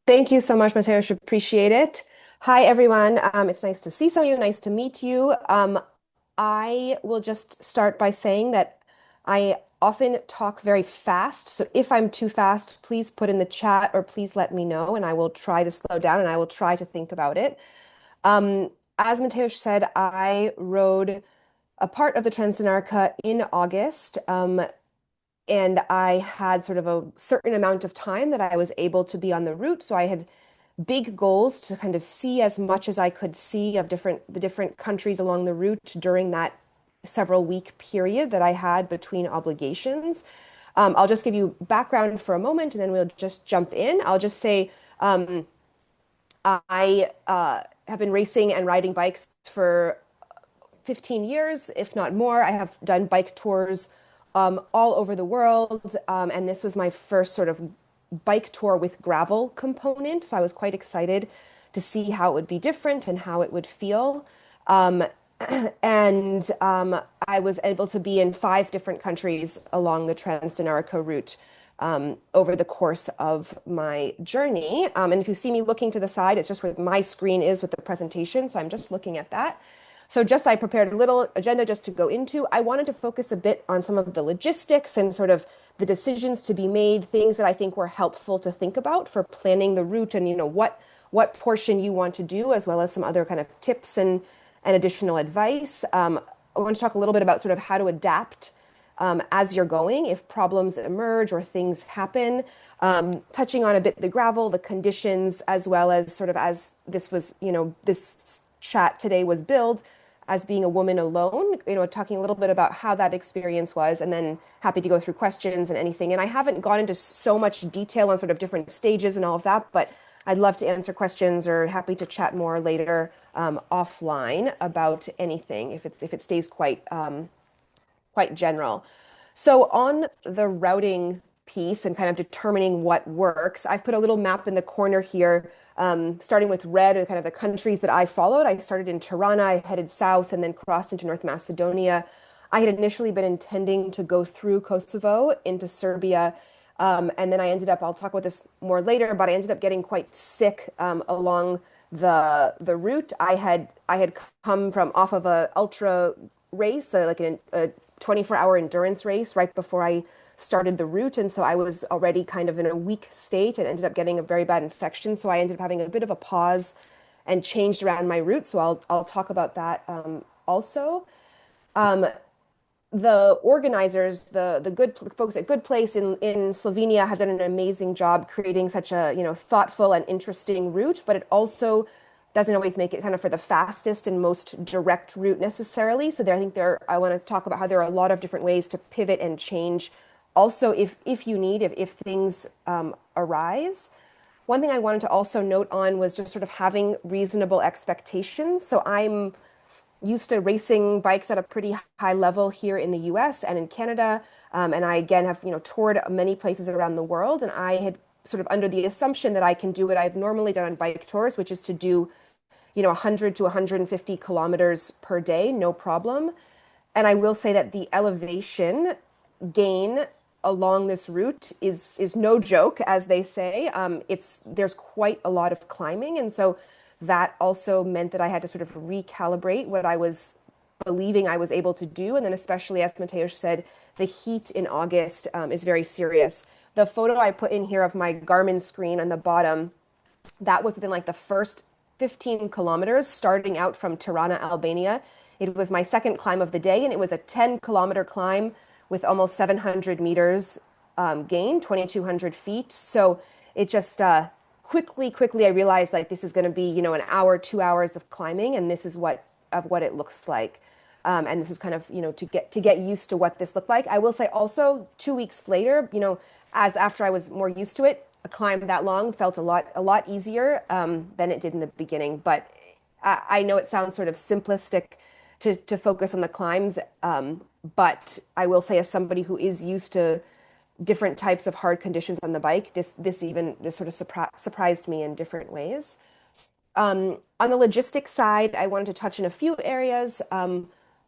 Thank you so much, Mateusz. Appreciate it. Hi, everyone. It's nice to see some of you. Nice to meet you. I will just start by saying that I often talk very fast. So if I'm too fast, please put in the chat or please let me know, and I will try to slow down and I will try to think about it. As Mateusz said, I rode a part of the Trans Dinarica in August. And I had sort of a certain amount of time that I was able to be on the route. So I had big goals to kind of see as much as I could see of the different countries along the route during that several week period that I had between obligations. I'll just give you background for a moment and then we'll just jump in. I'll just say I have been racing and riding bikes for 15 years, if not more. I have done bike tours all over the world, and this was my first sort of bike tour with gravel component. So I was quite excited to see how it would be different and how it would feel. Um, and I was able to be in 5 different countries along the Trans Dinarica route over the course of my journey. And if you see me looking to the side, it's just where my screen is with the presentation. So I'm just looking at that. So I prepared a little agenda just to go into. I wanted to focus a bit on some of the logistics and sort of the decisions to be made, things that I think were helpful to think about for planning the route and, what portion you want to do, as well as some other kind of tips and additional advice. I want to talk a little bit about sort of how to adapt as you're going if problems emerge or things happen, touching on a bit the gravel, the conditions, as well as sort of as this was, this chat today was billed as being a woman alone, talking a little bit about how that experience was, and then happy to go through questions and anything. And I haven't gone into so much detail on sort of different stages and all of that, but I'd love to answer questions or happy to chat more later offline about anything if it stays quite general. So on the routing piece and kind of determining what works, I've put a little map in the corner here, starting with red and kind of the countries that I followed. I started in Tirana, I headed south and then crossed into North Macedonia. I had initially been intending to go through Kosovo into Serbia. And then I'll talk about this more later, but I ended up getting quite sick along the route. I had come from off of a ultra race, like a 24-hour endurance race right before I started the route. And so I was already kind of in a weak state and ended up getting a very bad infection. So I ended up having a bit of a pause and changed around my route. So I'll talk about that also. The organizers, the good folks at Good Place in Slovenia have done an amazing job creating such a, thoughtful and interesting route, but it also doesn't always make it kind of for the fastest and most direct route necessarily. So I want to talk about how there are a lot of different ways to pivot and change. Also, if you need, if things arise. One thing I wanted to also note on was just sort of having reasonable expectations. So I'm used to racing bikes at a pretty high level here in the US and in Canada. And I, again, have, toured many places around the world. And I had sort of under the assumption that I can do what I've normally done on bike tours, which is to do 100 to 150 kilometers per day, no problem. And I will say that the elevation gain along this route is no joke, as they say. There's quite a lot of climbing, and so that also meant that I had to sort of recalibrate what I was believing I was able to do. And then, especially as Mateusz said, the heat in August is very serious. The photo I put in here of my Garmin screen on the bottom, that was within like the first 15 kilometers starting out from Tirana, Albania. It was my second climb of the day, and it was a 10-kilometer climb with almost 700 meters gain, 2,200 feet. So it just quickly, I realized like this is going to be, an hour, 2 hours of climbing, and this is what it looks like. And this is kind of, to get used to what this looked like. I will say also 2 weeks later, as after I was more used to it, a climb that long felt a lot easier than it did in the beginning. But I know it sounds sort of simplistic to focus on the climbs, but I will say, as somebody who is used to different types of hard conditions on the bike, this sort of surprised me in different ways. On the logistics side, I wanted to touch in a few areas.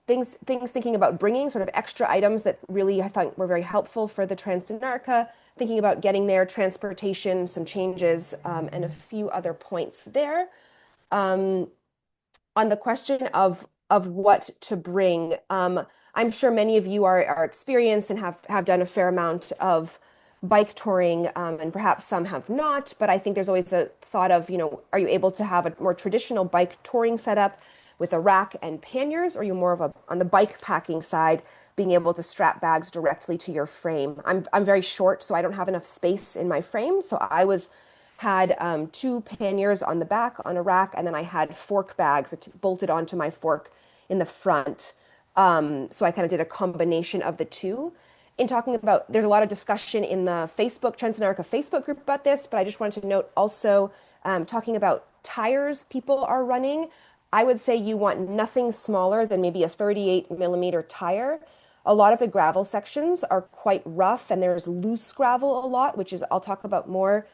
Things thinking about bringing sort of extra items that really I thought were very helpful for the Trans Dinarica. thinking about getting there, transportation, some changes, and a few other points there. On the question of what to bring, I'm sure many of you are experienced and have done a fair amount of bike touring, and perhaps some have not. But I think there's always a thought of, are you able to have a more traditional bike touring setup with a rack and panniers, or are you more of a on the bike packing side, being able to strap bags directly to your frame? I'm very short, so I don't have enough space in my frame. So I had two panniers on the back on a rack, and then I had fork bags that bolted onto my fork in the front. So I kind of did a combination of the two. In talking about, there's a lot of discussion in the Facebook, Trans Dinarica Facebook group about this, but I just wanted to note also, talking about tires people are running, I would say you want nothing smaller than maybe a 38 millimeter tire. A lot of the gravel sections are quite rough, and there's loose gravel a lot, which is, I'll talk about more,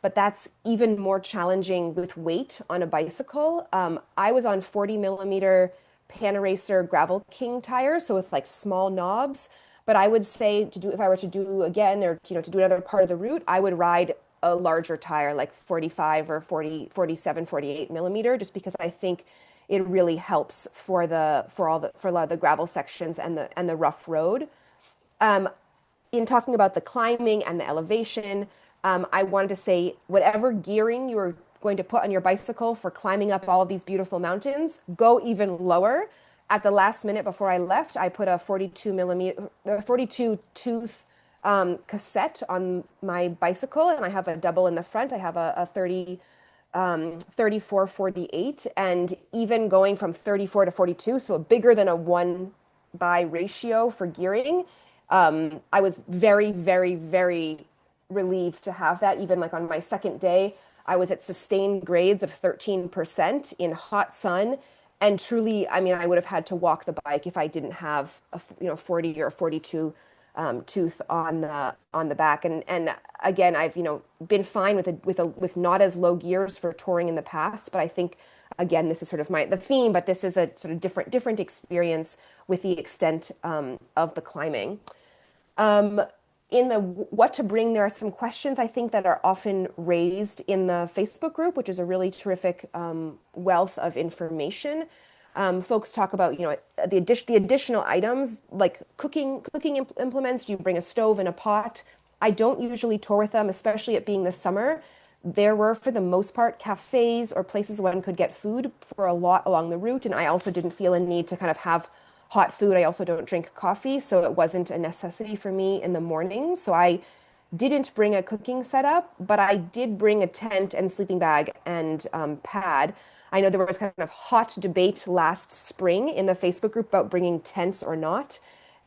but that's even more challenging with weight on a bicycle. I was on 40 millimeter Panaracer Gravel King tires, so with like small knobs. But I would say to do, if I were to do again, or to do another part of the route, I would ride a larger tire, like 45 or 40, 47, 48 millimeter, just because I think it really helps for a lot of the gravel sections and the rough road. In talking about the climbing and the elevation, I wanted to say whatever gearing you are going to put on your bicycle for climbing up all of these beautiful mountains, go even lower. At the last minute before I left, I put a 42 tooth cassette on my bicycle, and I have a double in the front. I have a 34 48, and even going from 34 to 42, so bigger than a 1 by ratio for gearing. I was very, very, very relieved to have that. Even like on my second day, I was at sustained grades of 13% in hot sun. And truly, I mean, I would have had to walk the bike if I didn't have a 40 or 42 tooth on the back. And again, I've been fine with not as low gears for touring in the past. But I think again, this is sort of the theme, but this is a sort of different experience with the extent of the climbing. In the what to bring, there are some questions I think that are often raised in the Facebook group, which is a really terrific wealth of information. Folks talk about, the additional items like cooking implements. Do you bring a stove and a pot? I don't usually tour with them, especially it being the summer. There were, for the most part, cafes or places where one could get food for a lot along the route, and I also didn't feel a need to kind of have hot food. I also don't drink coffee, so it wasn't a necessity for me in the morning. So I didn't bring a cooking setup, but I did bring a tent and sleeping bag and pad. I know there was kind of hot debate last spring in the Facebook group about bringing tents or not,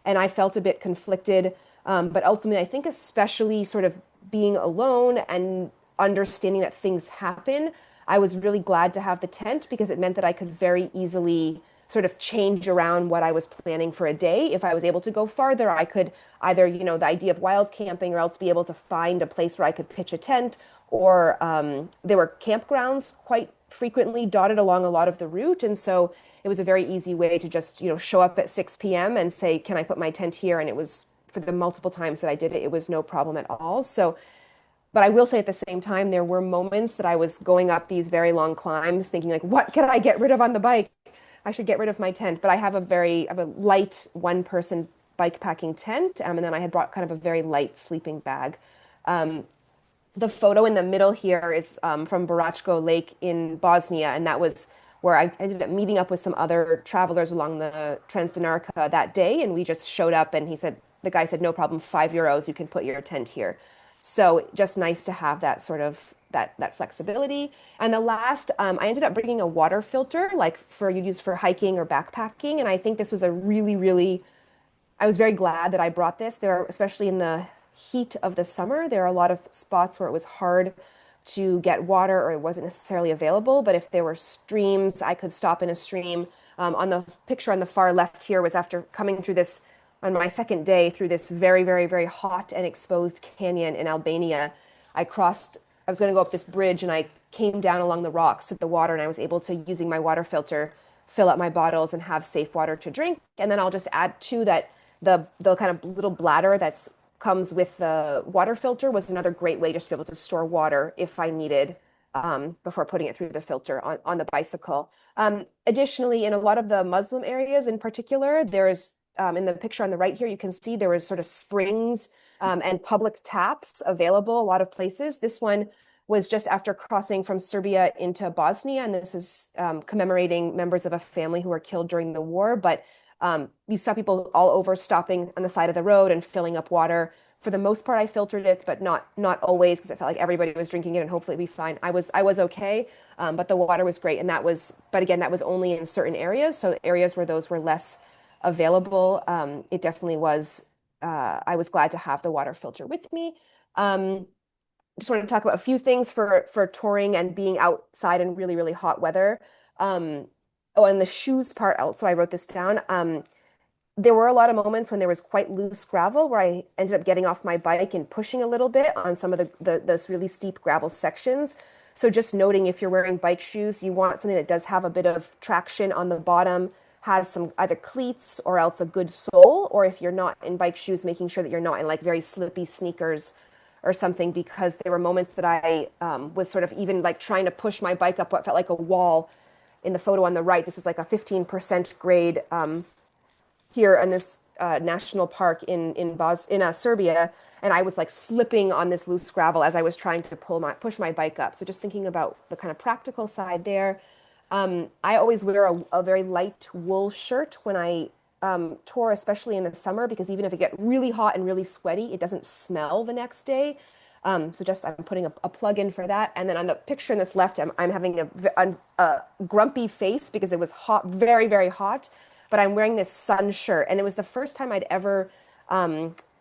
and I felt a bit conflicted. But ultimately, I think especially sort of being alone and understanding that things happen, I was really glad to have the tent because it meant that I could very easily sort of change around what I was planning for a day. If I was able to go farther, I could either, the idea of wild camping, or else be able to find a place where I could pitch a tent, or there were campgrounds quite frequently dotted along a lot of the route. And so it was a very easy way to just, show up at 6 p.m. and say, can I put my tent here? And it was, for the multiple times that I did it, it was no problem at all. So, but I will say at the same time, there were moments that I was going up these very long climbs thinking like, what can I get rid of on the bike? I should get rid of my tent. But I have a light one-person bike packing tent. And then I had brought kind of a very light sleeping bag. The photo in the middle here is from Baračko Lake in Bosnia. And that was where I ended up meeting up with some other travelers along the Trans Dinarica that day. And we just showed up, and the guy said, no problem, €5, you can put your tent here. So just nice to have that sort of that flexibility. And the last, I ended up bringing a water filter, like you'd use for hiking or backpacking. And I think this was a really, really, I was very glad that I brought this. There are, especially in the heat of the summer, there are a lot of spots where it was hard to get water, or it wasn't necessarily available. But if there were streams, I could stop in a stream. On the picture on the far left here was after coming through this, on my second day, through this very, very, very hot and exposed canyon in Albania. I was going to go up this bridge, and I came down along the rocks to the water, and I was able to, using my water filter, fill up my bottles and have safe water to drink. And then I'll just add to that the kind of little bladder that's comes with the water filter was another great way just to be able to store water if I needed before putting it through the filter on the bicycle. Additionally, in a lot of the Muslim areas in particular, there's in the picture on the right here, you can see there was sort of springs and public taps available a lot of places. This one was just after crossing from Serbia into Bosnia, and this is commemorating members of a family who were killed during the war. But you saw people all over stopping on the side of the road and filling up water. For the most part, I filtered it, but not always, because it felt like everybody was drinking it, and hopefully it'd be fine. I was okay, but the water was great, and but again, that was only in certain areas. So areas where those were less available, it definitely was. I was glad to have the water filter with me. Just wanted to talk about a few things for touring and being outside in really, really hot weather. Oh, and the shoes part also, I wrote this down. There were a lot of moments when there was quite loose gravel where I ended up getting off my bike and pushing a little bit on some of those really steep gravel sections. So just noting, if you're wearing bike shoes, you want something that does have a bit of traction on the bottom, has some either cleats or else a good sole, or if you're not in bike shoes, making sure that you're not in like very slippy sneakers or something, because there were moments that I was sort of even like trying to push my bike up what felt like a wall. In the photo on the right, this was like a 15% grade here in this national park in Serbia, and I was like slipping on this loose gravel as I was trying to push my bike up. So just thinking about the kind of practical side there. I always wear a very light wool shirt when I tour, especially in the summer, because even if it gets really hot and really sweaty, it doesn't smell the next day. So just I'm putting a plug in for that. And then on the picture in this left, I'm having a grumpy face because it was hot, very, very hot. But I'm wearing this sun shirt, and it was the first time I'd ever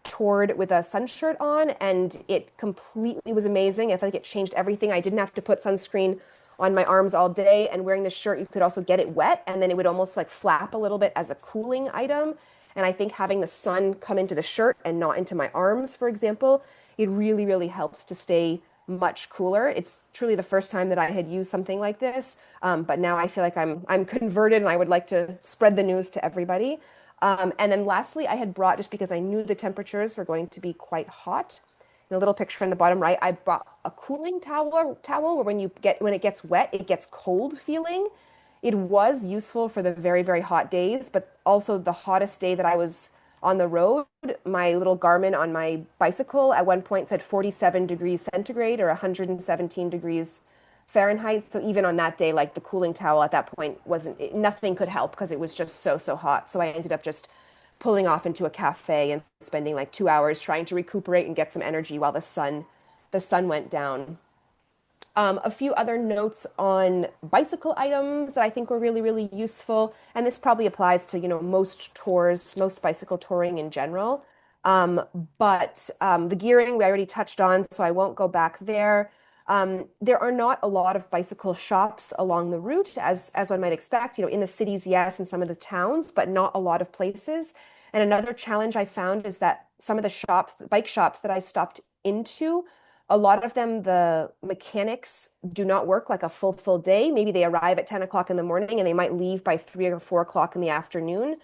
toured with a sun shirt on, and it completely was amazing. I feel like it changed everything. I didn't have to put sunscreen on my arms all day, and wearing this shirt, you could also get it wet, and then it would almost like flap a little bit as a cooling item. And I think having the sun come into the shirt and not into my arms, for example, it really, really helped to stay much cooler. It's truly the first time that I had used something like this, but now I feel like I'm converted, and I would like to spread the news to everybody. And then lastly, I had brought, just because I knew the temperatures were going to be quite hot, in the little picture in the bottom right, I brought a cooling towel where when it gets wet, it gets cold feeling. It was useful for the very, very hot days, but also the hottest day that I was on the road, my little Garmin on my bicycle at one point said 47 degrees centigrade or 117 degrees Fahrenheit. So even on that day, like the cooling towel at that point nothing could help because it was just so hot. So I ended up just pulling off into a cafe and spending like 2 hours trying to recuperate and get some energy while the sun went down. A few other notes on bicycle items that I think were really, really useful. And this probably applies to, most tours, most bicycle touring in general. But the gearing we already touched on, so I won't go back there. There are not a lot of bicycle shops along the route, as one might expect. In the cities, yes, and some of the towns, but not a lot of places. And another challenge I found is that some of the bike shops that I stopped into, a lot of them, the mechanics do not work like a full day. Maybe they arrive at 10 o'clock in the morning and they might leave by 3 or 4 o'clock in the afternoon.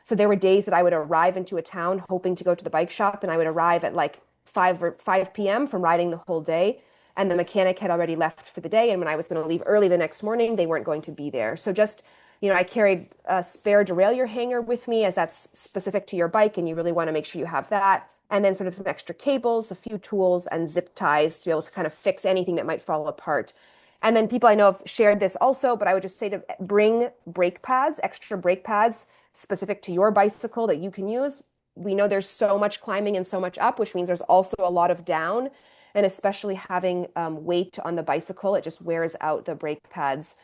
So there were days that I would arrive into a town hoping to go to the bike shop, and I would arrive at like 5 p.m. from riding the whole day. And the mechanic had already left for the day. And when I was going to leave early the next morning, they weren't going to be there. So just, I carried a spare derailleur hanger with me, as that's specific to your bike, and you really want to make sure you have that. And then sort of some extra cables, a few tools, and zip ties to be able to kind of fix anything that might fall apart. And then people I know have shared this also, but I would just say to bring brake pads, extra brake pads specific to your bicycle that you can use. We know there's so much climbing and so much up, which means there's also a lot of down. And especially having weight on the bicycle, it just wears out the brake pads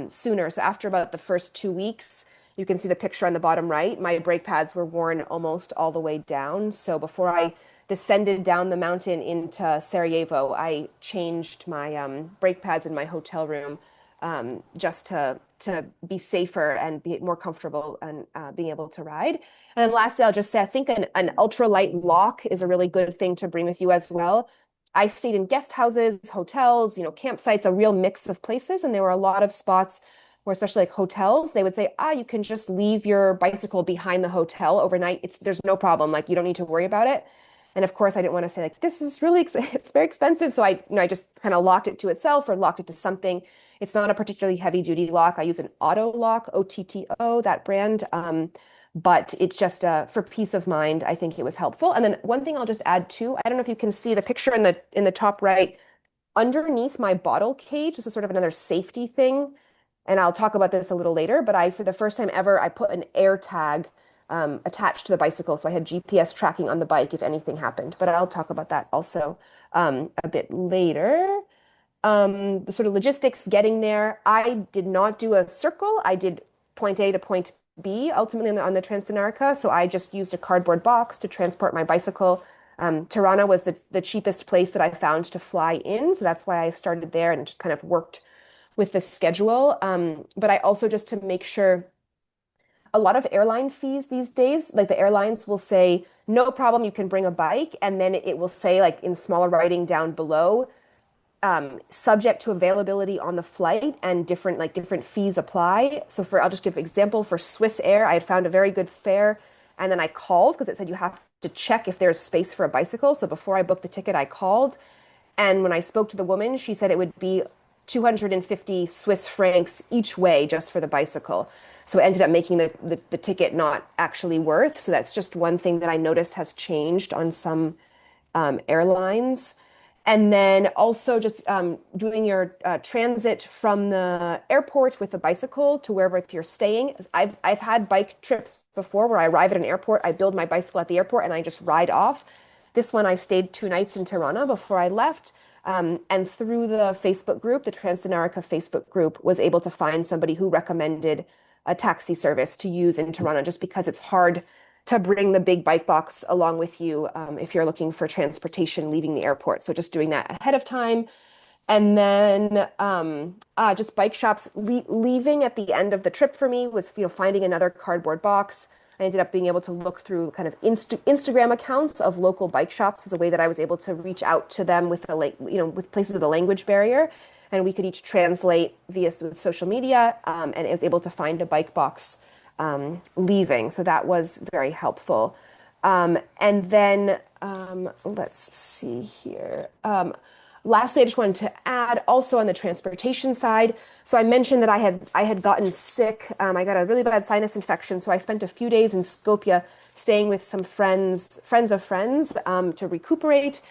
sooner. So after about the first 2 weeks, you can see the picture on the bottom right, my brake pads were worn almost all the way down. So before I descended down the mountain into Sarajevo, I changed my brake pads in my hotel room just to be safer and be more comfortable and being able to ride. And then lastly, I'll just say, I think an ultralight lock is a really good thing to bring with you as well. I stayed in guest houses, hotels, campsites, a real mix of places. And there were a lot of spots where, especially like hotels, they would say, you can just leave your bicycle behind the hotel overnight. There's no problem. Like, you don't need to worry about it. And of course, I didn't want to say like, this is really, it's very expensive. So I just kind of locked it to itself or locked it to something. It's not a particularly heavy duty lock. I use an auto lock, OTTO, that brand. But it's just for peace of mind, I think it was helpful. And then one thing I'll just add too, I don't know if you can see the picture in the top right, underneath my bottle cage. This is sort of another safety thing. And I'll talk about this a little later, but for the first time ever, I put an air tag attached to the bicycle. So I had GPS tracking on the bike if anything happened. But I'll talk about that also a bit later. The sort of logistics getting there. I did not do a circle. I did point A to point B ultimately on the Trans Dinarica. So I just used a cardboard box to transport my bicycle. Tirana was the cheapest place that I found to fly in. So that's why I started there and just kind of worked with the schedule. But I also, just to make sure, a lot of airline fees these days, like the airlines will say, no problem, you can bring a bike. And then it will say, like in smaller writing down below, subject to availability on the flight, and different fees apply. So I'll just give example for Swiss Air, I had found a very good fare, and then I called because it said you have to check if there's space for a bicycle. So before I booked the ticket, I called, and when I spoke to the woman, she said it would be 250 Swiss francs each way just for the bicycle. So it ended up making the ticket not actually worth. So that's just one thing that I noticed has changed on some airlines. And then also just doing your transit from the airport with a bicycle to wherever if you're staying. I've had bike trips before where I arrive at an airport, I build my bicycle at the airport, and I just ride off. This one I stayed 2 nights in Tirana before I left. And through the Facebook group, the Trans Dinarica Facebook group, was able to find somebody who recommended a taxi service to use in Tirana, just because it's hard to bring the big bike box along with you if you're looking for transportation leaving the airport. So just doing that ahead of time. And then just bike shops leaving at the end of the trip for me was, finding another cardboard box. I ended up being able to look through kind of Instagram accounts of local bike shops as a way that I was able to reach out to them with with places with a language barrier, and we could each translate with social media, and I was able to find a bike box leaving. So that was very helpful. And then let's see here. Lastly, I just wanted to add also on the transportation side. So I mentioned that I had gotten sick. I got a really bad sinus infection. So I spent a few days in Skopje staying with some friends of friends to recuperate.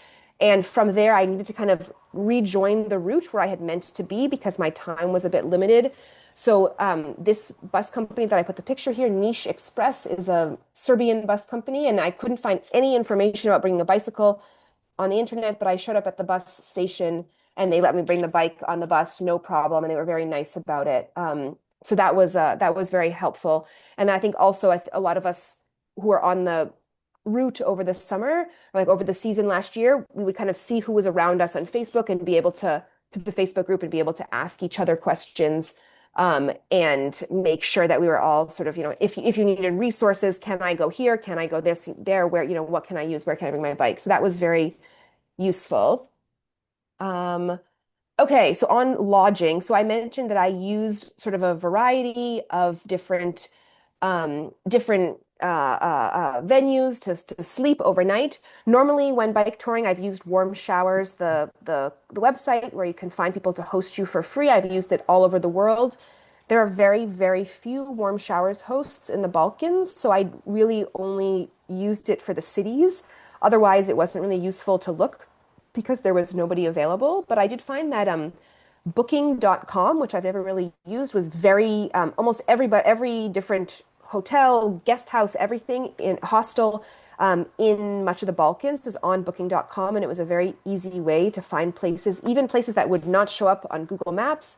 And from there, I needed to kind of rejoin the route where I had meant to be because my time was a bit limited. So this bus company that I put the picture here, Niche Express, is a Serbian bus company, and I couldn't find any information about bringing a bicycle on the internet, but I showed up at the bus station and they let me bring the bike on the bus, no problem, and they were very nice about it. So that was very helpful. And I think also a lot of us who are on the route over the summer, or like over the season last year, we would kind of see who was around us on Facebook and be able to the Facebook group and be able to ask each other questions. And make sure that we were all sort of, if you needed resources, can I go here? Can I go there? Where, what can I use? Where can I bring my bike? So that was very useful. Okay, so on lodging, so I mentioned that I used sort of a variety of different venues to sleep overnight. Normally, when bike touring, I've used Warm Showers, the website where you can find people to host you for free. I've used it all over the world. There are very, very few Warm Showers hosts in the Balkans, so I really only used it for the cities. Otherwise, it wasn't really useful to look because there was nobody available. But I did find that booking.com, which I've never really used, was very almost every different hotel, guest house, everything in hostel in much of the Balkans is on booking.com, and it was a very easy way to find places, even places that would not show up on Google Maps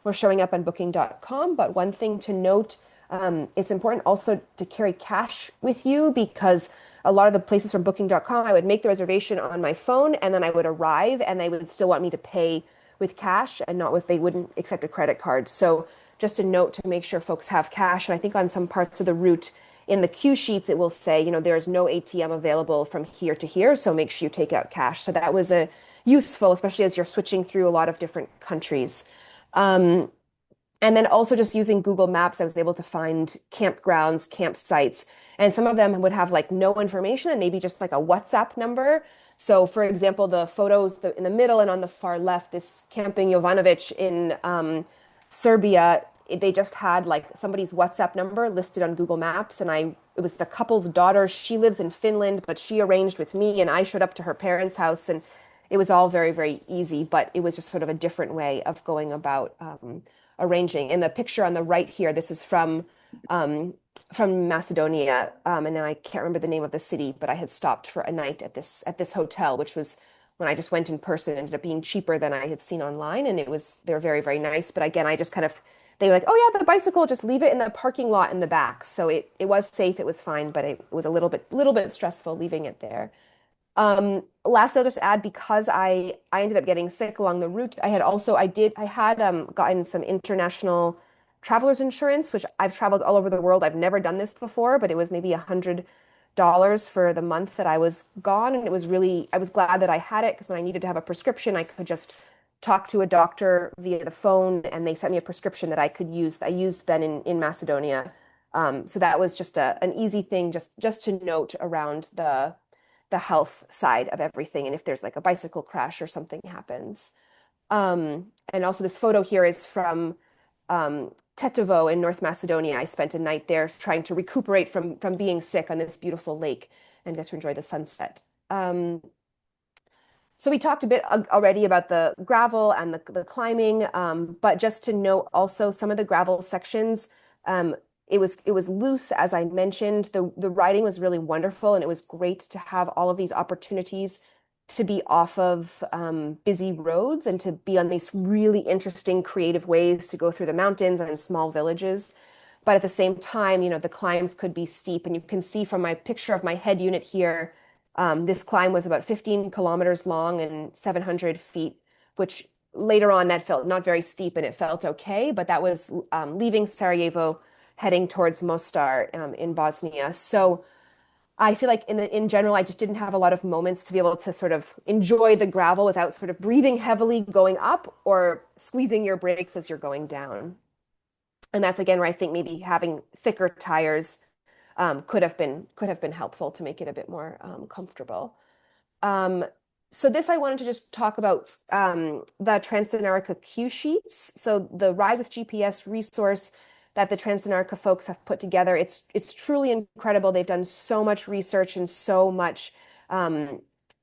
were showing up on booking.com. But one thing to note, it's important also to carry cash with you, because a lot of the places from booking.com, I would make the reservation on my phone and then I would arrive and they would still want me to pay with cash and they wouldn't accept a credit card. So just a note to make sure folks have cash. And I think on some parts of the route in the queue sheets, it will say, there's no ATM available from here to here. So make sure you take out cash. So that was useful, especially as you're switching through a lot of different countries. And And then also just using Google Maps, I was able to find campgrounds, campsites, and some of them would have like no information and maybe just like a WhatsApp number. So, for example, the photos in the middle and on the far left, this camping Jovanovic in Serbia, they just had like somebody's WhatsApp number listed on Google Maps, and it was the couple's daughter. She lives in Finland, but she arranged with me, and I showed up to her parents' house, and it was all very, very easy. But it was just sort of a different way of going about arranging. In the picture on the right here, this is from Macedonia, and now I can't remember the name of the city, but I had stopped for a night at this hotel, which was when I just went in person, ended up being cheaper than I had seen online, and they're very, very nice. But again, I just kind of they were like, oh yeah, the bicycle, just leave it in the parking lot in the back. So it was safe, it was fine, but it was a little bit stressful leaving it there. Last, I'll just add because I ended up getting sick along the route. I had gotten some international travelers insurance, which I've traveled all over the world. I've never done this before, but it was maybe $100 for the month that I was gone, and I was glad that I had it because when I needed to have a prescription, I could just talk to a doctor via the phone, and they sent me a prescription that I could use. I used then in Macedonia. So that was just an easy thing, just to note around the health side of everything, and if there's like a bicycle crash or something happens. And also this photo here is from Tetovo in North Macedonia. I spent a night there trying to recuperate from being sick on this beautiful lake and get to enjoy the sunset. So we talked a bit already about the gravel and the climbing, but just to note also some of the gravel sections, it was loose, as I mentioned. The riding was really wonderful, and it was great to have all of these opportunities to be off of busy roads and to be on these really interesting, creative ways to go through the mountains and small villages. But at the same time, the climbs could be steep, and you can see from my picture of my head unit here, this climb was about 15 kilometers long and 700 feet, which later on that felt not very steep and it felt okay, but that was leaving Sarajevo, heading towards Mostar in Bosnia. So I feel like in general, I just didn't have a lot of moments to be able to sort of enjoy the gravel without sort of breathing heavily going up or squeezing your brakes as you're going down. And that's again where I think maybe having thicker tires could have been helpful to make it a bit more comfortable. Um, so this I wanted to just talk about the Trans Dinarica cue sheets. So the Ride with GPS resource that the Trans Dinarica folks have put together, it's truly incredible. They've done so much research and so much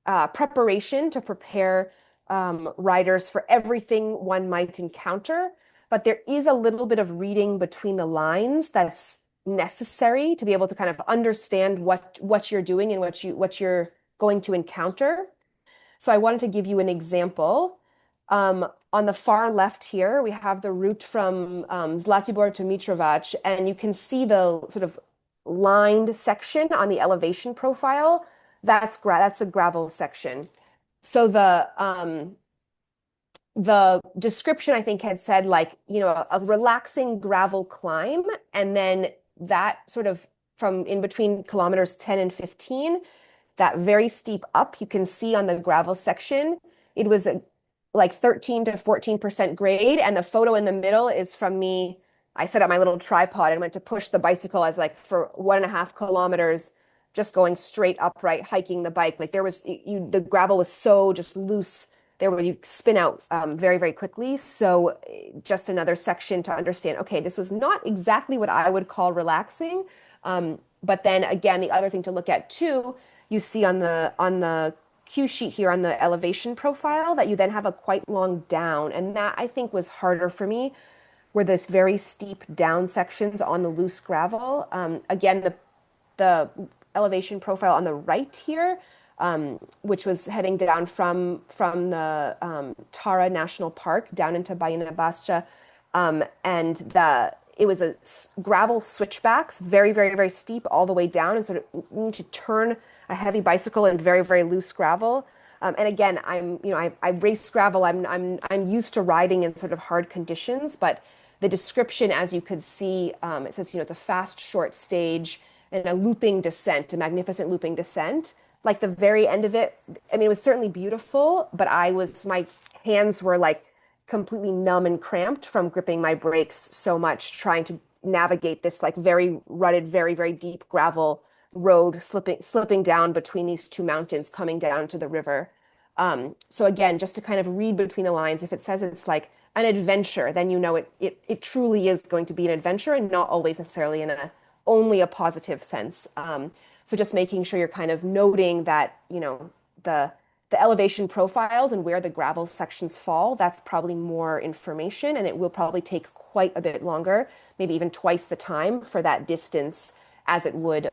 preparation to prepare riders for everything one might encounter. But there is a little bit of reading between the lines that's necessary to be able to kind of understand what you're doing and what you're going to encounter. So I wanted to give you an example. On the far left here, we have the route from Zlatibor to Mitrovac, and you can see the sort of lined section on the elevation profile. That's a gravel section. So the description I think had said like, a relaxing gravel climb, and then that sort of from in between kilometers 10 and 15, that very steep up, you can see on the gravel section, it was like 13 to 14% grade. And the photo in the middle is from me. I set up my little tripod and went to push the bicycle as like for 1.5 kilometers, just going straight upright, hiking the bike. Like the gravel was so just loose there where you spin out very, very quickly. So just another section to understand, okay, this was not exactly what I would call relaxing. But then again, the other thing to look at too, you see on the cue sheet here on the elevation profile that you then have a quite long down. And that I think was harder for me, were this very steep down sections on the loose gravel. Again, the elevation profile on the right here, which was heading down from the Tara National Park down into Bajina Bašća, and it was a gravel switchbacks, very, very, very steep all the way down, and sort of you need to turn a heavy bicycle in very, very loose gravel. And again, I race gravel. I'm used to riding in sort of hard conditions, but the description, as you could see, it says, it's a fast, short stage and a looping descent, a magnificent looping descent. Like the very end of it, I mean, it was certainly beautiful, but my hands were like completely numb and cramped from gripping my brakes so much, trying to navigate this like very rutted, very, very deep gravel road, slipping down between these two mountains, coming down to the river. So again, just to kind of read between the lines, if it says it's like an adventure, then you know it truly is going to be an adventure and not always necessarily in a only a positive sense. So just making sure you're kind of noting that, the elevation profiles and where the gravel sections fall, that's probably more information, and it will probably take quite a bit longer, maybe even twice the time for that distance as it would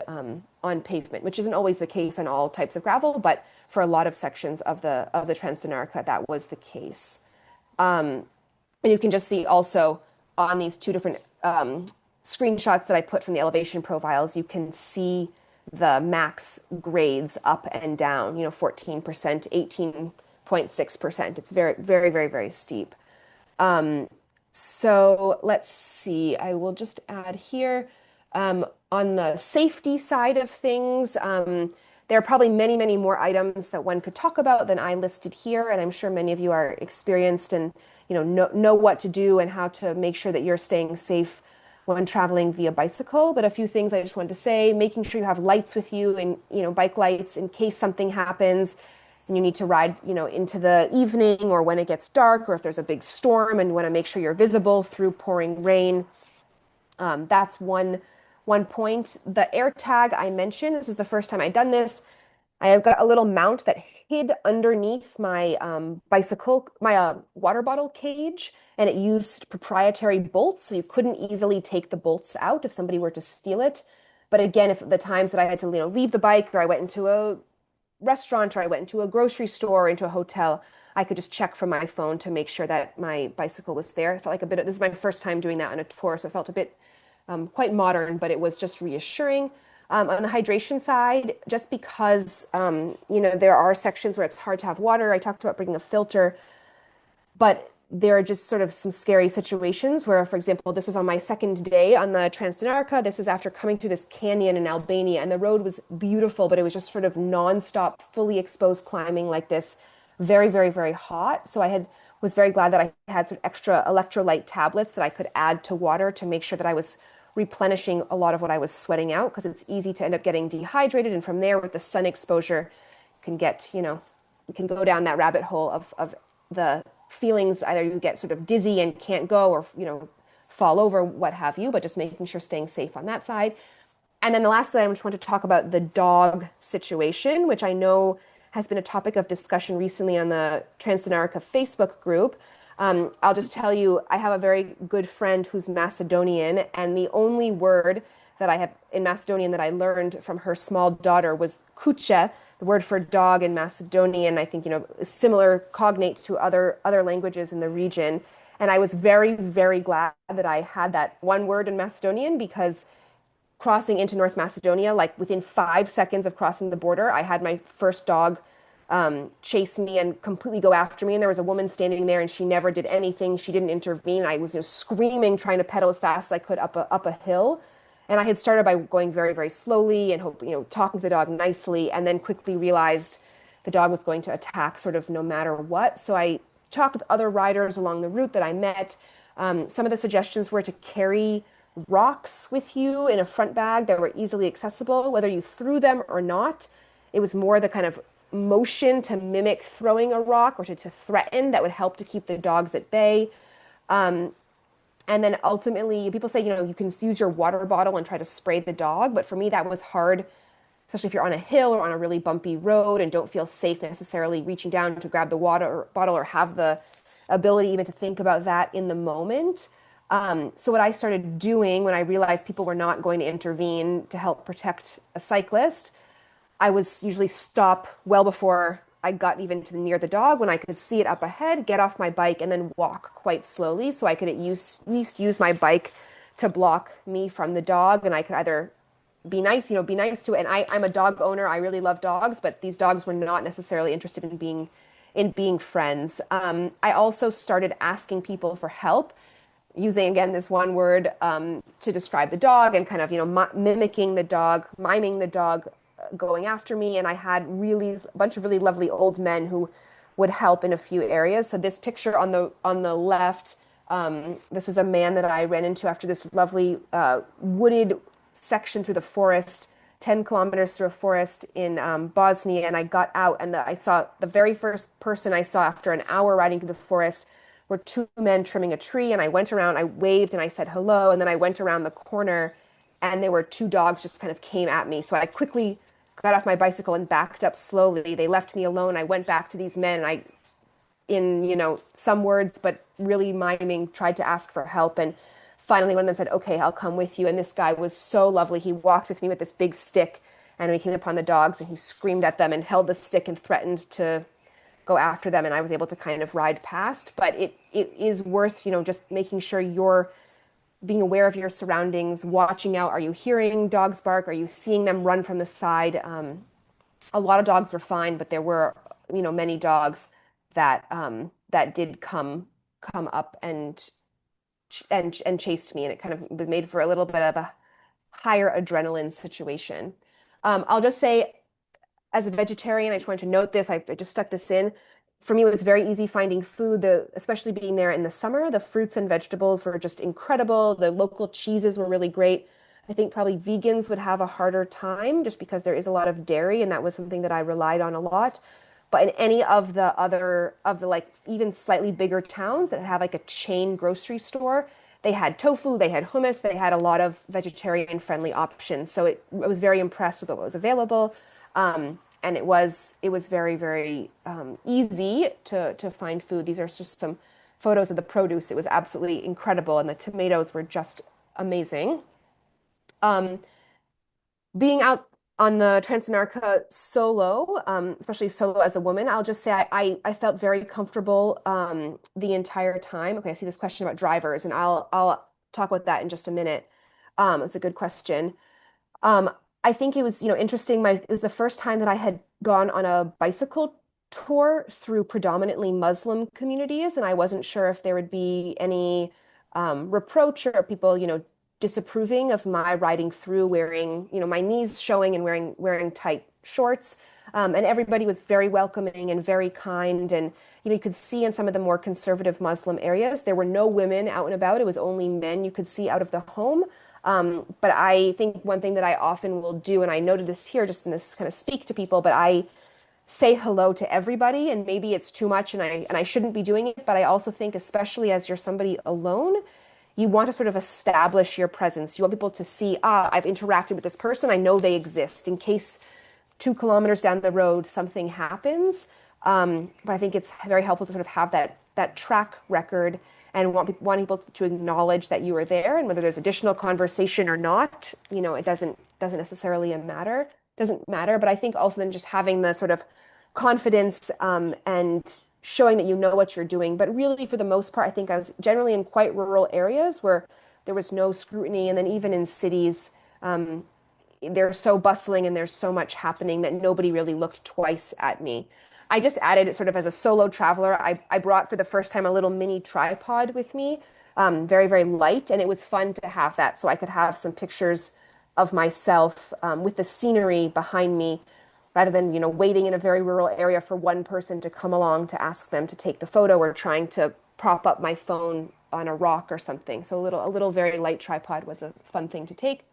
on pavement, which isn't always the case on all types of gravel, but for a lot of sections of the Trans Dinarica, that was the case. And you can just see also on these two different screenshots that I put from the elevation profiles, you can see the max grades up and down, 14%, 18.6%. It's very, very, very, very steep. So let's see, I will just add here, on the safety side of things, there are probably many, many more items that one could talk about than I listed here. And I'm sure many of you are experienced and, know what to do and how to make sure that you're staying safe when traveling via bicycle. But a few things I just wanted to say, making sure you have lights with you and, bike lights in case something happens and you need to ride, into the evening or when it gets dark, or if there's a big storm and you want to make sure you're visible through pouring rain. That's one point. The air tag I mentioned, this is the first time I've done this. I have got a little mount that hid underneath my my water bottle cage, and it used proprietary bolts, so you couldn't easily take the bolts out if somebody were to steal it. But again, if the times that I had to, leave the bike, or I went into a restaurant, or I went into a grocery store, or into a hotel, I could just check from my phone to make sure that my bicycle was there. I felt like this is my first time doing that on a tour, so it felt a bit quite modern, but it was just reassuring. On the hydration side, just because, there are sections where it's hard to have water. I talked about bringing a filter, but there are just sort of some scary situations where, for example, this was on my second day on the Trans Dinarica. This was after coming through this canyon in Albania, and the road was beautiful, but it was just sort of nonstop, fully exposed climbing like this, very, very, very hot. So was very glad that I had sort of extra electrolyte tablets that I could add to water to make sure that I was replenishing a lot of what I was sweating out, because it's easy to end up getting dehydrated. And from there, with the sun exposure, you can get, you can go down that rabbit hole of the feelings. Either you get sort of dizzy and can't go, or, fall over, what have you, but just making sure staying safe on that side. And then the last thing I just want to talk about, the dog situation, which I know has been a topic of discussion recently on the Trans Dinarica Facebook group. I'll just tell you, I have a very good friend who's Macedonian, and the only word that I have in Macedonian that I learned from her small daughter was kucha, the word for dog in Macedonian. I think, similar cognate to other languages in the region. And I was very, very glad that I had that one word in Macedonian, because crossing into North Macedonia, like within 5 seconds of crossing the border, I had my first dog chase me and completely go after me. And there was a woman standing there, and she never did anything. She didn't intervene. I was screaming, trying to pedal as fast as I could up a hill. And I had started by going very, very slowly and talking to the dog nicely, and then quickly realized the dog was going to attack sort of no matter what. So I talked with other riders along the route that I met. Some of the suggestions were to carry rocks with you in a front bag that were easily accessible, whether you threw them or not. It was more the kind of motion to mimic throwing a rock, or to threaten, that would help to keep the dogs at bay. And then ultimately, people say, you can use your water bottle and try to spray the dog. But for me, that was hard, especially if you're on a hill or on a really bumpy road and don't feel safe necessarily reaching down to grab the water bottle, or have the ability even to think about that in the moment. So what I started doing when I realized people were not going to intervene to help protect a cyclist, I was usually stop well before I got even to near the dog, when I could see it up ahead, get off my bike, and then walk quite slowly, so I could at least use my bike to block me from the dog. And I could either be nice to it. And I'm a dog owner. I really love dogs, but these dogs were not necessarily interested in being friends. I also started asking people for help, using, again, this one word to describe the dog, and kind of, mimicking the dog, miming the dog going after me. And I had a bunch of really lovely old men who would help in a few areas. So this picture on the left, this was a man that I ran into after this lovely wooded section through the forest, 10 kilometers through a forest in Bosnia. And I got out, and I saw the very first person I saw after an hour riding through the forest were two men trimming a tree. And I went around, I waved and I said hello. And then I went around the corner, and there were two dogs just kind of came at me. So I quickly got off my bicycle and backed up slowly. They left me alone. I went back to these men, and in, some words, but really miming, tried to ask for help. And finally, one of them said, okay, I'll come with you. And this guy was so lovely. He walked with me with this big stick, and we came upon the dogs, and he screamed at them and held the stick and threatened to go after them. And I was able to kind of ride past. But it is worth, just making sure you're being aware of your surroundings, watching out. Are you hearing dogs bark? Are you seeing them run from the side? A lot of dogs were fine, but there were, many dogs that that did come up and chased me, and it kind of made for a little bit of a higher adrenaline situation. I'll just say, as a vegetarian, I just wanted to note this. I just stuck this in. For me, it was very easy finding food, especially being there in the summer. The fruits and vegetables were just incredible. The local cheeses were really great. I think probably vegans would have a harder time just because there is a lot of dairy, and that was something that I relied on a lot. But in any of the like even slightly bigger towns that have like a chain grocery store, they had tofu, they had hummus, they had a lot of vegetarian friendly options. So I was very impressed with what was available. And it was very, very easy to find food. These are just some photos of the produce. It was absolutely incredible, and the tomatoes were just amazing. Being out on the Trans Dinarica solo, especially solo as a woman, I'll just say I felt very comfortable the entire time. Okay, I see this question about drivers, and I'll talk about that in just a minute. It's a good question. I think it was, interesting. It was the first time that I had gone on a bicycle tour through predominantly Muslim communities, and I wasn't sure if there would be any reproach or people, disapproving of my riding through wearing, my knees showing and wearing tight shorts. And everybody was very welcoming and very kind. And, you could see in some of the more conservative Muslim areas, there were no women out and about. It was only men you could see out of the home. But I think one thing that I often will do, and I noted this here just in this kind of speak to people, but I say hello to everybody, and maybe it's too much and I shouldn't be doing it, but I also think, especially as you're somebody alone, you want to sort of establish your presence. You want people to see, I've interacted with this person. I know they exist in case 2 kilometers down the road something happens. But I think it's very helpful to sort of have that track record and want people to acknowledge that you are there, and whether there's additional conversation or not, it doesn't necessarily matter. Doesn't matter. But I think also then just having the sort of confidence and showing that you know what you're doing. But really, for the most part, I think I was generally in quite rural areas where there was no scrutiny. And then even in cities, they're so bustling and there's so much happening that nobody really looked twice at me. I just added it sort of as a solo traveler. I brought for the first time a little mini tripod with me, very, very light. And it was fun to have that so I could have some pictures of myself with the scenery behind me, rather than, waiting in a very rural area for one person to come along to ask them to take the photo, or trying to prop up my phone on a rock or something. So a little very light tripod was a fun thing to take.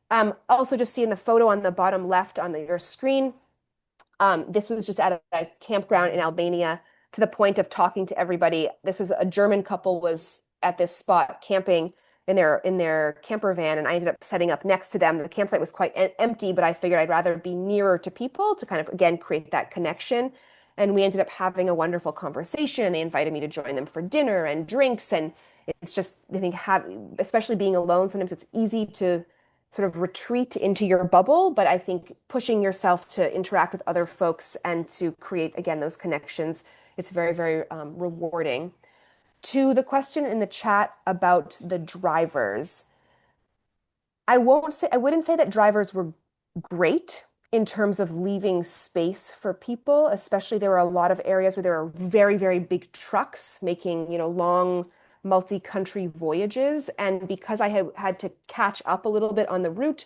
Also, just seeing the photo on the bottom left on your screen, this was just at a campground in Albania, to the point of talking to everybody. This was a German couple was at this spot camping in their camper van, and I ended up setting up next to them. The campsite was quite empty, but I figured I'd rather be nearer to people to kind of, again, create that connection. And we ended up having a wonderful conversation. They invited me to join them for dinner and drinks. And it's just, I think, especially being alone, sometimes it's easy to sort of retreat into your bubble. But I think pushing yourself to interact with other folks and to create, again, those connections, it's very, very rewarding. To the question in the chat about the drivers, I wouldn't say that drivers were great in terms of leaving space for people, especially there were a lot of areas where there were very, very big trucks making, long multi-country voyages. And because I had to catch up a little bit on the route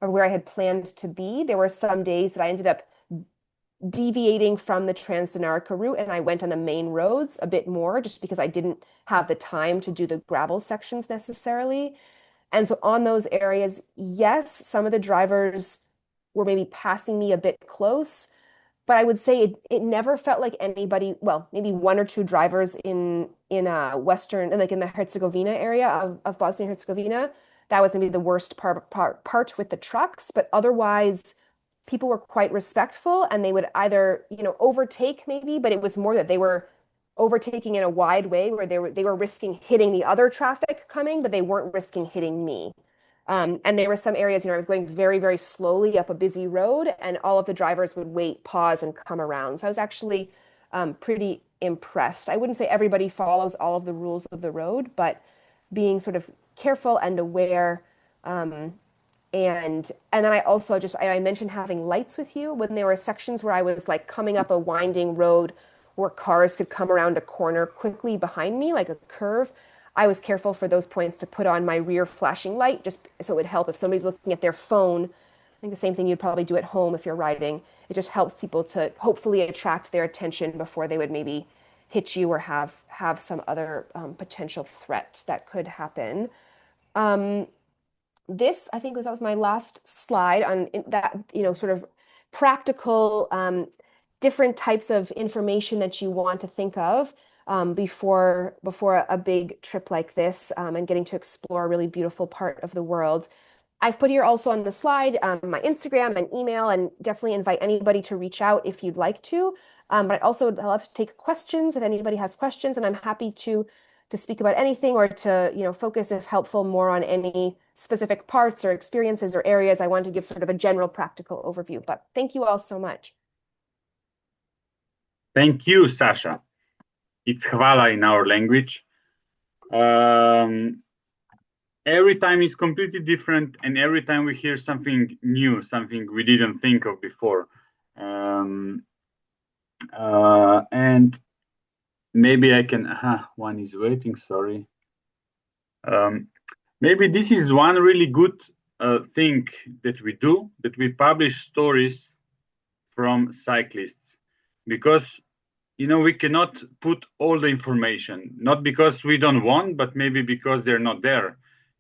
or where I had planned to be, there were some days that I ended up deviating from the Trans Dinarica route, and I went on the main roads a bit more just because I didn't have the time to do the gravel sections necessarily. And so on those areas, yes, some of the drivers were maybe passing me a bit close, but I would say it never felt like anybody, well, maybe one or two drivers in Western, like in the Herzegovina area of Bosnia and Herzegovina. That was maybe the worst part with the trucks, but otherwise people were quite respectful and they would either, overtake maybe, but it was more that they were overtaking in a wide way where they were risking hitting the other traffic coming, but they weren't risking hitting me. And there were some areas, I was going very, very slowly up a busy road, and all of the drivers would wait, pause, and come around. So I was actually pretty impressed. I wouldn't say everybody follows all of the rules of the road, but being sort of careful and aware. And then I mentioned having lights with you when there were sections where I was like coming up a winding road where cars could come around a corner quickly behind me, like a curve. I was careful for those points to put on my rear flashing light just so it would help if somebody's looking at their phone. I think the same thing you'd probably do at home if you're riding. It just helps people to hopefully attract their attention before they would maybe hit you or have some other potential threat that could happen. This, I think, that was my last slide on that, sort of practical, different types of information that you want to think of before a big trip like this and getting to explore a really beautiful part of the world. I've put here also on the slide my Instagram and email, and definitely invite anybody to reach out if you'd like to. But I also love to take questions if anybody has questions, and I'm happy to speak about anything or to focus, if helpful, more on any specific parts or experiences or areas. I want to give sort of a general practical overview. But thank you all so much. Thank you, Sasha. It's hvala in our language. Every time is completely different, and every time we hear something new, something we didn't think of before. And maybe I can, one is waiting, sorry. Maybe this is one really good thing that we do, that we publish stories from cyclists, because we cannot put all the information, not because we don't want, but maybe because they're not there.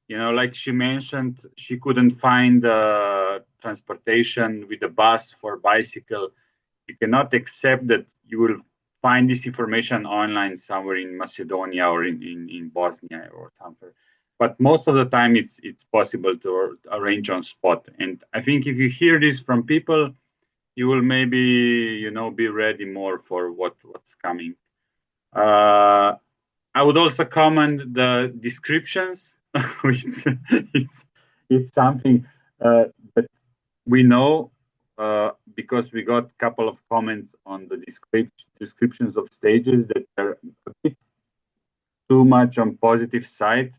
Like she mentioned, she couldn't find transportation with a bus for bicycle. You cannot accept that you will find this information online somewhere in Macedonia or in Bosnia or somewhere. But most of the time it's possible to arrange on spot. And I think if you hear this from people, you will maybe, be ready more for what's coming. I would also comment the descriptions. It's something that we know because we got a couple of comments on the descriptions of stages that are a bit too much on positive side.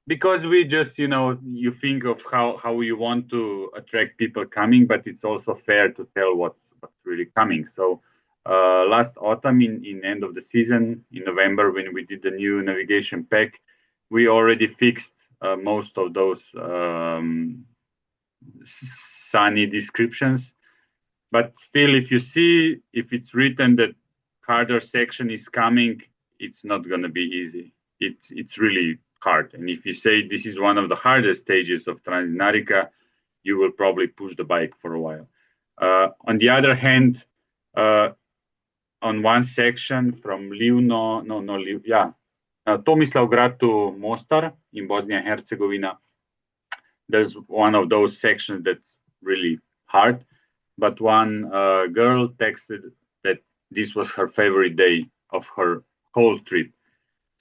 Because we just, you think of how you want to attract people coming, but it's also fair to tell what's really coming. So last autumn, in end of the season, in November, when we did the new navigation pack, we already fixed most of those sunny descriptions. But still, if it's written that harder section is coming, it's not going to be easy. It's really hard. And if you say this is one of the hardest stages of Trans Dinarica, you will probably push the bike for a while. On the other hand, on one section from Tomislavgrad to Mostar in Bosnia and Herzegovina, there's one of those sections that's really hard. But one girl texted that this was her favorite day of her whole trip.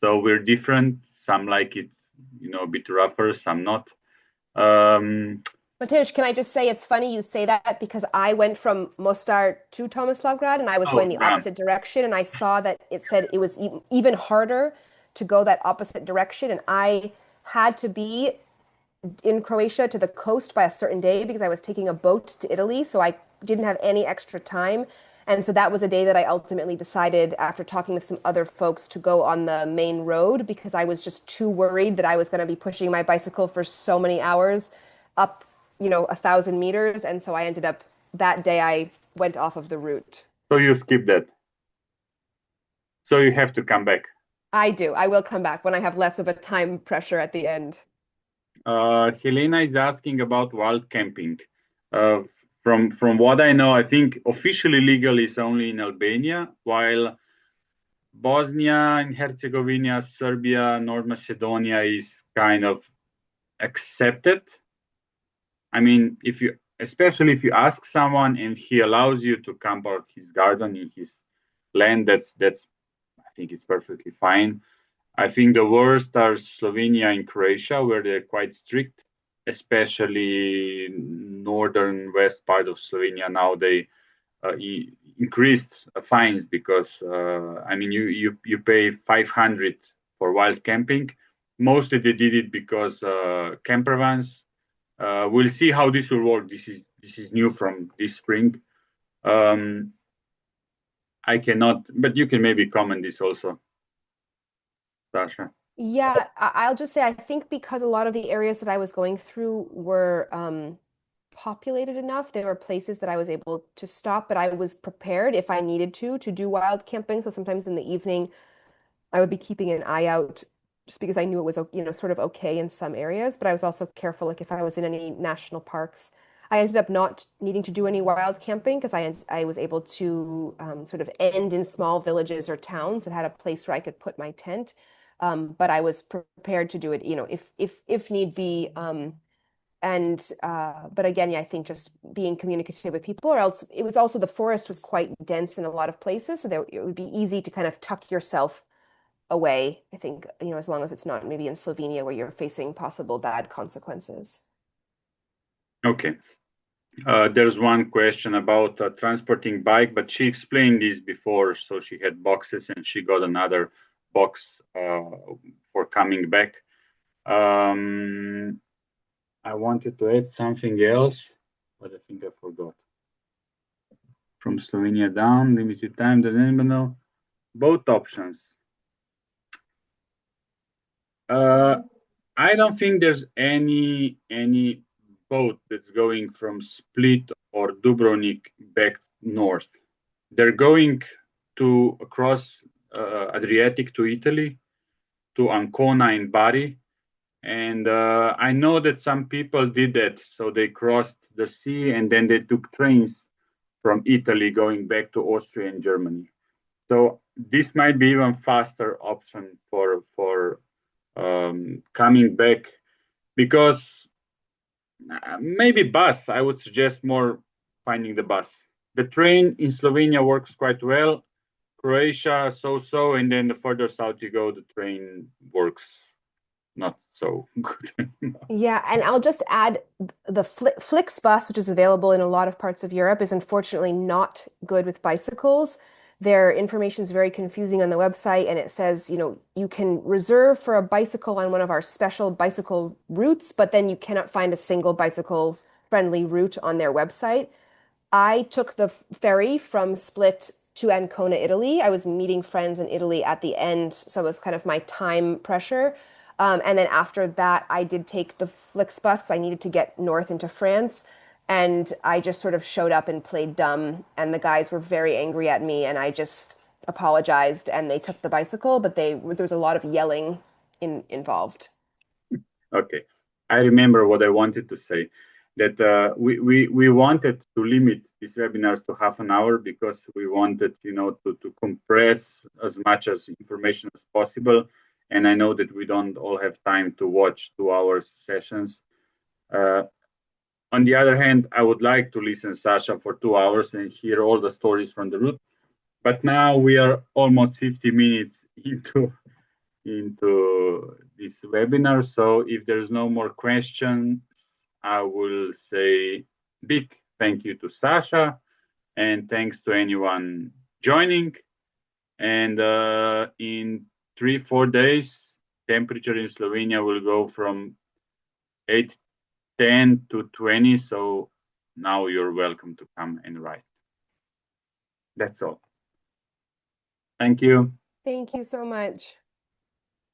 So we're different. Some like it, a bit rougher, some not. Mateusz, can I just say it's funny you say that because I went from Mostar to Tomislavgrad and I was going the opposite direction, and I saw that it said it was even harder to go that opposite direction, and I had to be in Croatia to the coast by a certain day because I was taking a boat to Italy, so I didn't have any extra time. And so that was a day that I ultimately decided, after talking with some other folks, to go on the main road because I was just too worried that I was going to be pushing my bicycle for so many hours up, 1,000 meters. And so I ended up that day I went off of the route. So you skip that. So you have to come back. I do. I will come back when I have less of a time pressure at the end. Helena is asking about wild camping. From what I know, I think officially legal is only in Albania, while Bosnia and Herzegovina, Serbia, North Macedonia is kind of accepted. I mean, especially if you ask someone and he allows you to camp out his garden in his land, that's I think it's perfectly fine. I think the worst are Slovenia and Croatia, where they're quite strict, especially northern west part of Slovenia. Now they increased fines because I mean you pay 500 for wild camping. Mostly they did it because camper vans. We'll see how this will work. This is new from this spring. I cannot, but you can maybe comment this also, Sasha. Yeah, I'll just say I think because a lot of the areas that I was going through were populated enough, there were places that I was able to stop, but I was prepared if I needed to do wild camping. So sometimes in the evening, I would be keeping an eye out just because I knew it was, sort of okay in some areas, but I was also careful, like if I was in any national parks. I ended up not needing to do any wild camping because I was able to sort of end in small villages or towns that had a place where I could put my tent. But I was prepared to do it, if need be. But again, yeah, I think just being communicative with people, or else it was also the forest was quite dense in a lot of places, so it would be easy to kind of tuck yourself away. I think, as long as it's not maybe in Slovenia where you're facing possible bad consequences. Okay. There's one question about transporting bike, but she explained this before. So she had boxes and she got another box for coming back. I wanted to add something else, but I think I forgot. From Slovenia down, limited time, does anybody know? Both options. I don't think there's any boat that's going from Split or Dubrovnik back north. They're going to across Adriatic to Italy, to Ancona and Bari. And I know that some people did that. So they crossed the sea and then they took trains from Italy going back to Austria and Germany. So this might be even faster option for coming back, because maybe bus. I would suggest more finding the bus. The train in Slovenia works quite well. Croatia, so, and then the further south you go, the train works not so good. Yeah, and I'll just add the Flixbus, which is available in a lot of parts of Europe, is unfortunately not good with bicycles. Their information is very confusing on the website, and it says, you can reserve for a bicycle on one of our special bicycle routes, but then you cannot find a single bicycle-friendly route on their website. I took the ferry from Split to Ancona, Italy. I was meeting friends in Italy at the end, so it was kind of my time pressure. And then after that, I did take the Flixbus because I needed to get north into France. And I just sort of showed up and played dumb. And the guys were very angry at me. And I just apologized and they took the bicycle, but there was a lot of yelling involved. Okay. I remember what I wanted to say, that we wanted to limit these webinars to half an hour because we wanted, to compress as much as information as possible. And I know that we don't all have time to watch 2 hour sessions. On the other hand, I would like to listen to Sasha for 2 hours and hear all the stories from the route. But now we are almost 50 minutes into this webinar. So if there's no more questions, I will say big thank you to Sasha and thanks to anyone joining. And in 3-4 days, temperature in Slovenia will go from 8-10 to 20. So now you're welcome to come and ride. That's all. Thank you. Thank you so much.